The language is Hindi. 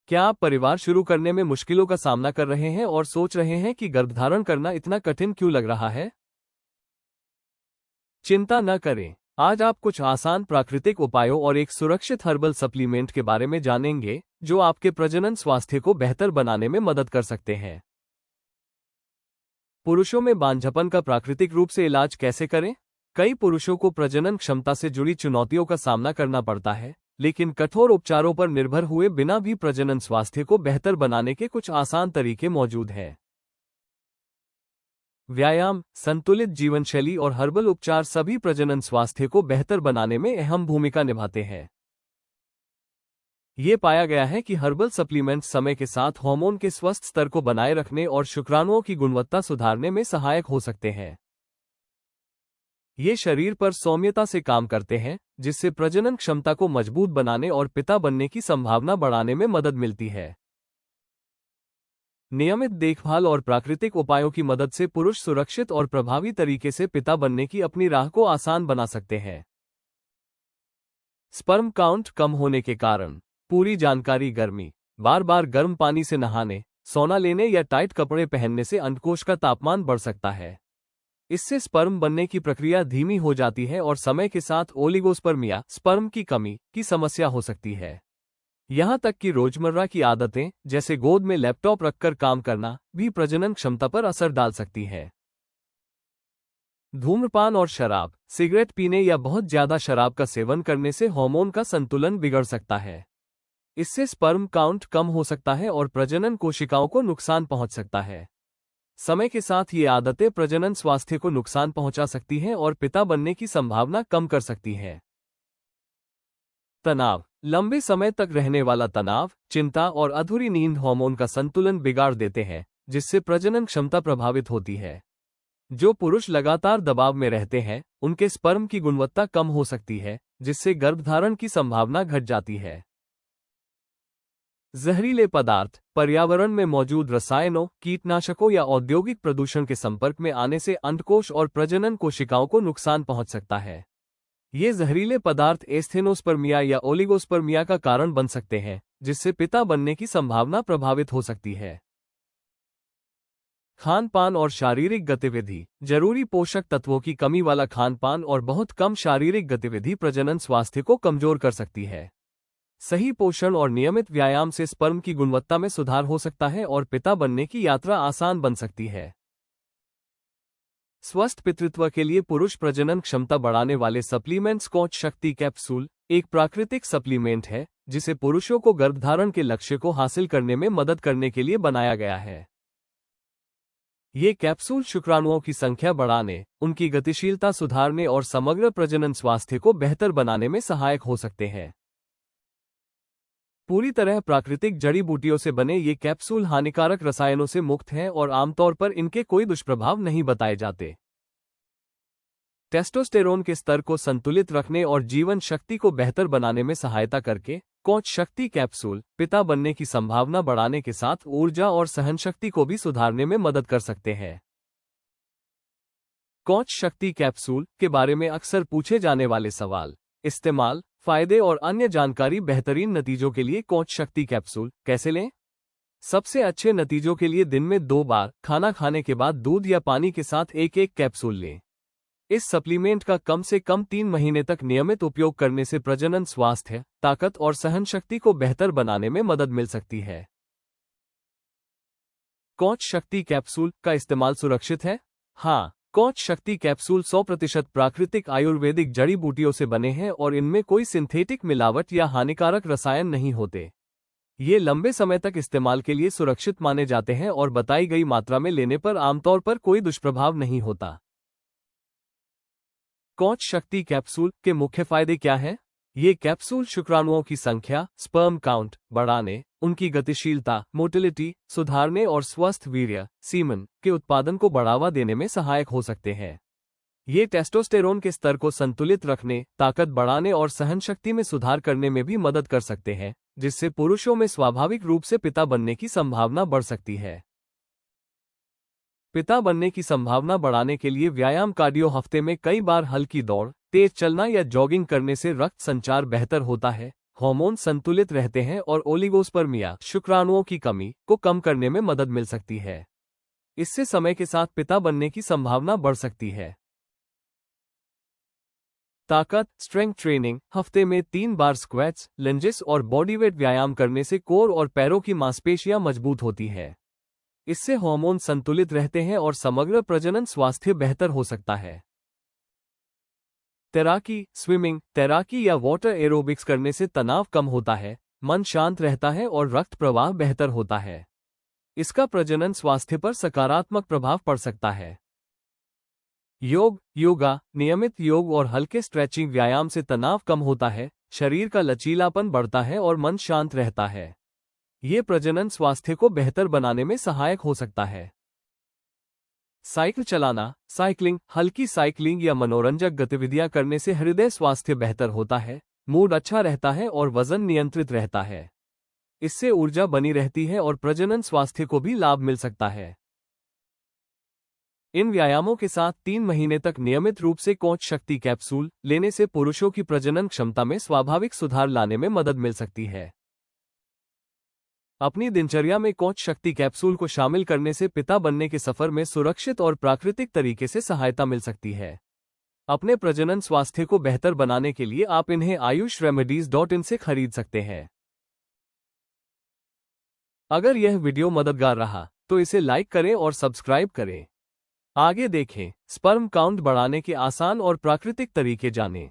क्या आप परिवार शुरू करने में मुश्किलों का सामना कर रहे हैं और सोच रहे हैं कि गर्भधारण करना इतना कठिन क्यों लग रहा है? चिंता न करें। आज आप कुछ आसान प्राकृतिक उपायों और एक सुरक्षित हर्बल सप्लीमेंट के बारे में जानेंगे, जो आपके प्रजनन स्वास्थ्य को बेहतर बनाने में मदद कर सकते हैं। पुरुषों में बांझपन का प्राकृतिक रूप से इलाज कैसे करें? कई पुरुषों को प्रजनन क्षमता से जुड़ी चुनौतियों का सामना करना पड़ता है, लेकिन कठोर उपचारों पर निर्भर हुए बिना भी प्रजनन स्वास्थ्य को बेहतर बनाने के कुछ आसान तरीके मौजूद हैं। व्यायाम, संतुलित जीवनशैली और हर्बल उपचार सभी प्रजनन स्वास्थ्य को बेहतर बनाने में अहम भूमिका निभाते हैं। ये पाया गया है कि हर्बल सप्लीमेंट्स समय के साथ हार्मोन के स्वस्थ स्तर को बनाए रखने और शुक्राणुओं की गुणवत्ता सुधारने में सहायक हो सकते हैं। ये शरीर पर सौम्यता से काम करते हैं, जिससे प्रजनन क्षमता को मजबूत बनाने और पिता बनने की संभावना बढ़ाने में मदद मिलती है। नियमित देखभाल और प्राकृतिक उपायों की मदद से पुरुष सुरक्षित और प्रभावी तरीके से पिता बनने की अपनी राह को आसान बना सकते हैं। स्पर्म काउंट कम होने के कारण। पूरी जानकारी। गर्मी, बार बार गर्म पानी से नहाने, सोना लेने या टाइट कपड़े पहनने से अंडकोश का तापमान बढ़ सकता है। इससे स्पर्म बनने की प्रक्रिया धीमी हो जाती है और समय के साथ ओलिगोस्पर्मिया, स्पर्म की कमी की समस्या हो सकती है। यहां तक कि रोजमर्रा की आदतें, जैसे गोद में लैपटॉप रखकर काम करना, भी प्रजनन क्षमता पर असर डाल सकती है। धूम्रपान और शराब, सिगरेट पीने या बहुत ज्यादा शराब का सेवन करने से हार्मोन का संतुलन बिगड़ सकता है। इससे स्पर्म काउंट कम हो सकता है और प्रजनन कोशिकाओं को नुकसान पहुंच सकता है। समय के साथ ये आदतें प्रजनन स्वास्थ्य को नुकसान पहुंचा सकती हैं और पिता बनने की संभावना कम कर सकती हैं। तनाव, लंबे समय तक रहने वाला तनाव, चिंता और अधूरी नींद हार्मोन का संतुलन बिगाड़ देते हैं, जिससे प्रजनन क्षमता प्रभावित होती है। जो पुरुष लगातार दबाव में रहते हैं, उनके स्पर्म की गुणवत्ता कम हो सकती है, जिससे गर्भधारण की संभावना घट जाती है। जहरीले पदार्थ, पर्यावरण में मौजूद रसायनों, कीटनाशकों या औद्योगिक प्रदूषण के संपर्क में आने से अंडकोश और प्रजनन कोशिकाओं को नुकसान पहुंच सकता है। ये जहरीले पदार्थ एस्थेनोस्पर्मिया या ओलिगोस्पर्मिया का कारण बन सकते हैं, जिससे पिता बनने की संभावना प्रभावित हो सकती है। खान पान और शारीरिक गतिविधि। जरूरी पोषक तत्वों की कमी वाला खान पान और बहुत कम शारीरिक गतिविधि प्रजनन स्वास्थ्य को कमजोर कर सकती है। सही पोषण और नियमित व्यायाम से स्पर्म की गुणवत्ता में सुधार हो सकता है और पिता बनने की यात्रा आसान बन सकती है। स्वस्थ पितृत्व के लिए पुरुष प्रजनन क्षमता बढ़ाने वाले सप्लीमेंट्स। कोच शक्ति कैप्सूल एक प्राकृतिक सप्लीमेंट है, जिसे पुरुषों को गर्भधारण के लक्ष्य को हासिल करने में मदद करने के लिए बनाया गया है। ये कैप्सूल शुक्राणुओं की संख्या बढ़ाने, उनकी गतिशीलता सुधारने और समग्र प्रजनन स्वास्थ्य को बेहतर बनाने में सहायक हो सकते हैं। पूरी तरह प्राकृतिक जड़ी बूटियों से बने ये कैप्सूल हानिकारक रसायनों से मुक्त हैं और आमतौर पर इनके कोई दुष्प्रभाव नहीं बताए जाते। टेस्टोस्टेरोन के स्तर को संतुलित रखने और जीवन शक्ति को बेहतर बनाने में सहायता करके कोच शक्ति कैप्सूल पिता बनने की संभावना बढ़ाने के साथ ऊर्जा और सहनशक्ति को भी सुधारने में मदद कर सकते हैं। कोच शक्ति कैप्सूल के बारे में अक्सर पूछे जाने वाले सवाल। इस्तेमाल, फायदे और अन्य जानकारी। बेहतरीन नतीजों के लिए कोच शक्ति कैप्सूल कैसे लें? सबसे अच्छे नतीजों के लिए दिन में 2 बार खाना खाने के बाद दूध या पानी के साथ एक कैप्सूल लें। इस सप्लीमेंट का कम से कम 3 महीने तक नियमित उपयोग करने से प्रजनन स्वास्थ्य, ताकत और सहनशक्ति को बेहतर बनाने में मदद मिल सकती है। कोच शक्ति कैप्सूल का इस्तेमाल सुरक्षित है? हाँ, कोच शक्ति कैप्सूल 100% प्राकृतिक आयुर्वेदिक जड़ी बूटियों से बने हैं और इनमें कोई सिंथेटिक मिलावट या हानिकारक रसायन नहीं होते। ये लंबे समय तक इस्तेमाल के लिए सुरक्षित माने जाते हैं और बताई गई मात्रा में लेने पर आमतौर पर कोई दुष्प्रभाव नहीं होता। कोच शक्ति कैप्सूल के मुख्य फायदे क्या हैं? ये कैप्सूल शुक्राणुओं की संख्या, स्पर्म काउंट बढ़ाने, उनकी गतिशीलता, मोटिलिटी सुधारने और स्वस्थ वीर्य, सीमन के उत्पादन को बढ़ावा देने में सहायक हो सकते हैं। ये टेस्टोस्टेरोन के स्तर को संतुलित रखने, ताकत बढ़ाने और सहनशक्ति में सुधार करने में भी मदद कर सकते हैं, जिससे पुरुषों में स्वाभाविक रूप से पिता बनने की संभावना बढ़ सकती है। पिता बनने की संभावना बढ़ाने के लिए व्यायाम। कार्डियो हफ्ते में कई बार हल्की दौड़, तेज चलना या जॉगिंग करने से रक्त संचार बेहतर होता है, हार्मोन संतुलित रहते हैं और ओलिगोस्पर्मिया शुक्राणुओं की कमी को कम करने में मदद मिल सकती है। इससे समय के साथ पिता बनने की संभावना बढ़ सकती है। ताकत स्ट्रेंथ ट्रेनिंग, हफ्ते में 3 बार स्क्वैट्स, लंजेस और बॉडीवेट व्यायाम करने से कोर और पैरों की मांसपेशियां मजबूत होती है। इससे हार्मोन संतुलित रहते हैं और समग्र प्रजनन स्वास्थ्य बेहतर हो सकता है। तैराकी, स्विमिंग, तैराकी या वाटर एरोबिक्स करने से तनाव कम होता है, मन शांत रहता है और रक्त प्रवाह बेहतर होता है। इसका प्रजनन स्वास्थ्य पर सकारात्मक प्रभाव पड़ सकता है। योगा, नियमित योग और हल्के स्ट्रेचिंग व्यायाम से तनाव कम होता है, शरीर का लचीलापन बढ़ता है और मन शांत रहता है। ये प्रजनन स्वास्थ्य को बेहतर बनाने में सहायक हो सकता है। साइकिल चलाना, साइकिलिंग, हल्की साइकिलिंग या मनोरंजक गतिविधियां करने से हृदय स्वास्थ्य बेहतर होता है, मूड अच्छा रहता है और वजन नियंत्रित रहता है। इससे ऊर्जा बनी रहती है और प्रजनन स्वास्थ्य को भी लाभ मिल सकता है। इन व्यायामों के साथ 3 महीने तक नियमित रूप से कोच शक्ति कैप्सूल लेने से पुरुषों की प्रजनन क्षमता में स्वाभाविक सुधार लाने में मदद मिल सकती है। अपनी दिनचर्या में कोच शक्ति कैप्सूल को शामिल करने से पिता बनने के सफर में सुरक्षित और प्राकृतिक तरीके से सहायता मिल सकती है। अपने प्रजनन स्वास्थ्य को बेहतर बनाने के लिए आप इन्हें ayushremedies.in से खरीद सकते हैं। अगर यह वीडियो मददगार रहा तो इसे लाइक करें और सब्सक्राइब करें। आगे देखें, स्पर्म काउंट बढ़ाने के आसान और प्राकृतिक तरीके जानें।